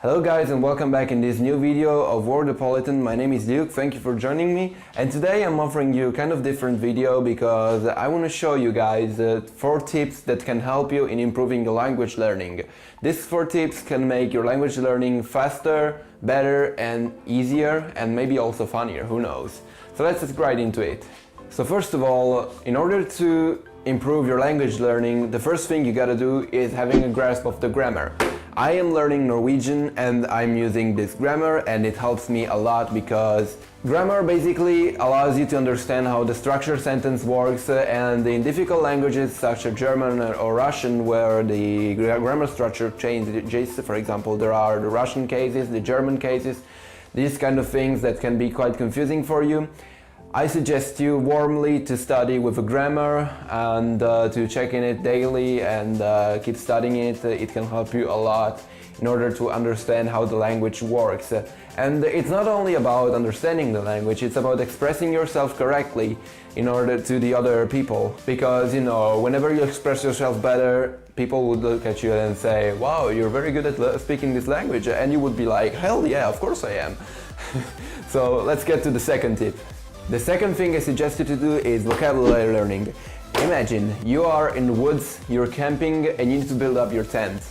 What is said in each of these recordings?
Hello guys and welcome back in this new video of Wordopolitan. My name is Luke, thank you for joining me, and today I'm offering you kind of different video because I want to show you guys 4 tips that can help you in improving your language learning. These 4 tips can make your language learning faster, better and easier, and maybe also funnier, who knows. So let's get right into it. So first of all, in order to improve your language learning, the first thing you gotta do is having a grasp of the grammar. I am learning Norwegian and I'm using this grammar, and it helps me a lot because grammar basically allows you to understand how the structured sentence works, and in difficult languages such as German or Russian where the grammar structure changes, for example there are the Russian cases, the German cases, these kind of things that can be quite confusing for you. I suggest you warmly to study with a grammar and to check in it daily and keep studying it. It can help you a lot in order to understand how the language works. And it's not only about understanding the language, it's about expressing yourself correctly in order to the other people. Because, you know, whenever you express yourself better, people would look at you and say, wow, you're very good at speaking this language. And you would be like, hell yeah, of course I am. So let's get to the second tip. The second thing I suggest you to do is vocabulary learning. Imagine you are in the woods, you're camping and you need to build up your tent.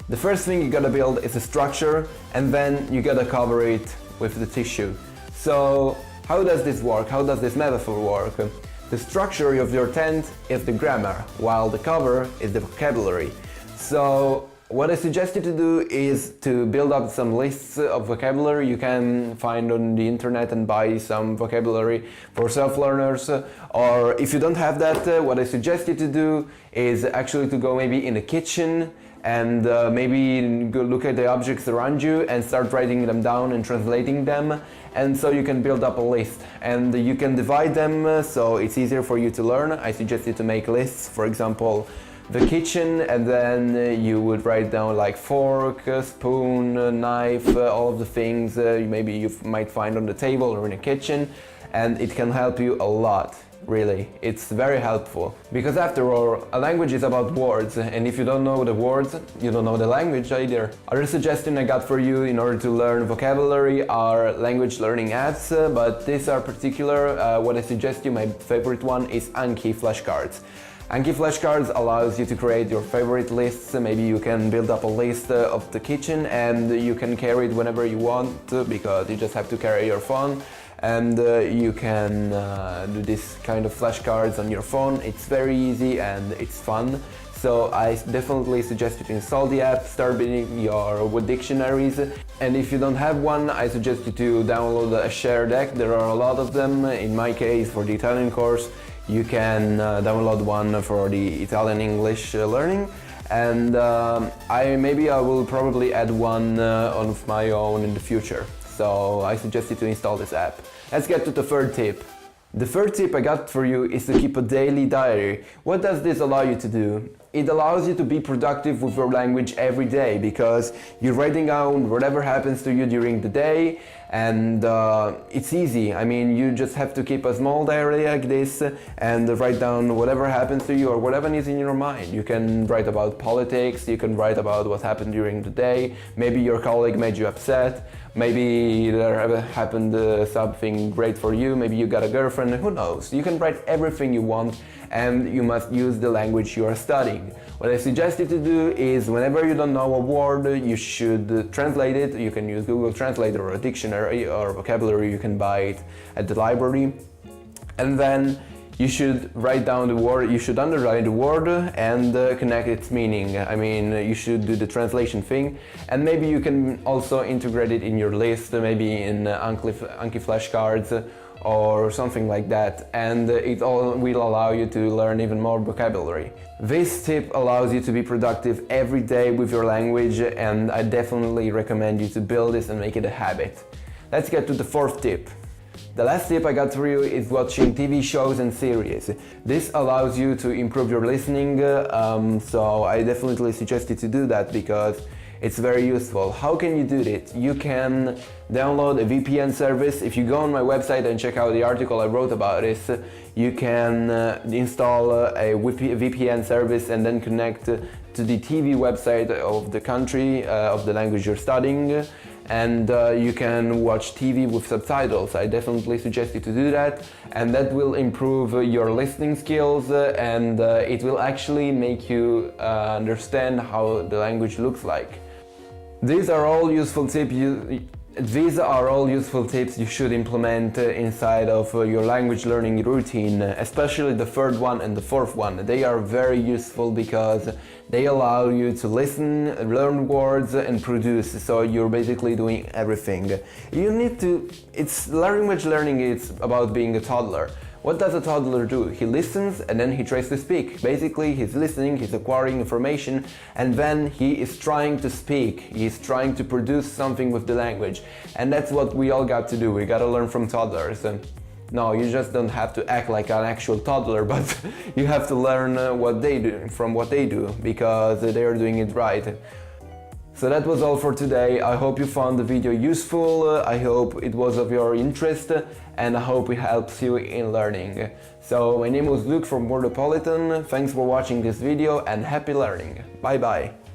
The first thing you gotta build is a structure, and then you gotta cover it with the tissue. So how does this work? How does this metaphor work? The structure of your tent is the grammar, while the cover is the vocabulary. So what I suggest you to do is to build up some lists of vocabulary you can find on the internet and buy some vocabulary for self-learners. Or if you don't have that, what I suggest you to do is actually to go maybe in the kitchen and maybe go look at the objects around you and start writing them down and translating them. And so you can build up a list and you can divide them so it's easier for you to learn. I suggest you to make lists, for example, the kitchen, and then you would write down like fork, spoon, knife, all of the things maybe you might find on the table or in the kitchen, and it can help you a lot, really. It's very helpful because after all, a language is about words, and if you don't know the words, you don't know the language either. Other suggestion I got for you in order to learn vocabulary are language learning apps, but these are particular. What I suggest you, my favorite one is Anki flashcards. Anki flashcards allows you to create your favorite lists. Maybe you can build up a list of the kitchen and you can carry it whenever you want because you just have to carry your phone, and you can do this kind of flashcards on your phone. It's very easy and it's fun. So I definitely suggest you to install the app, start building your dictionaries, and if you don't have one, I suggest you to download a share deck. There are a lot of them. In my case, for the Italian course, you can download one for the Italian English learning, and I will probably add one of my own in the future. So I suggest you to install this app. Let's get to the third tip. The third tip I got for you is to keep a daily diary. What does this allow you to do? It allows you to be productive with your language every day because you're writing down whatever happens to you during the day, and it's easy. I mean, you just have to keep a small diary like this and write down whatever happens to you or whatever is in your mind. You can write about politics, you can write about what happened during the day, maybe your colleague made you upset, maybe there happened something great for you, maybe you got a girlfriend, who knows. You can write everything you want, and you must use the language you are studying. What I suggest you to do is whenever you don't know a word, you should translate it. You can use Google Translator or a dictionary or vocabulary, you can buy it at the library. And then you should write down the word, you should underline the word and connect its meaning. I mean, you should do the translation thing, and maybe you can also integrate it in your list, maybe in Anki flashcards or something like that, and it all will allow you to learn even more vocabulary. This tip allows you to be productive every day with your language, and I definitely recommend you to build this and make it a habit. Let's get to the fourth tip. The last tip I got for you is watching TV shows and series. This allows you to improve your listening, so I definitely suggest you to do that because It's very useful. How can you do it? You can download a VPN service. If you go on my website and check out the article I wrote about this, you can install a VPN service and then connect to the TV website of the country, of the language you're studying, and you can watch TV with subtitles. I definitely suggest you to do that, and that will improve your listening skills, and it will actually make you understand how the language looks like. These are all useful tips you should implement inside of your language learning routine, especially the third one and the fourth one. They are very useful because they allow you to listen, learn words and produce, so you're basically doing everything. Language learning is about being a toddler. What does a toddler do? He listens and then he tries to speak. Basically, he's listening, he's acquiring information, and then he is trying to speak. He's trying to produce something with the language. And that's what we all got to do. We gotta learn from toddlers. No, you just don't have to act like an actual toddler, but you have to learn from what they do, because they are doing it right. So that was all for today. I hope you found the video useful, I hope it was of your interest, and I hope it helps you in learning. So my name was Luke from Wordopolitan, thanks for watching this video and happy learning. Bye bye!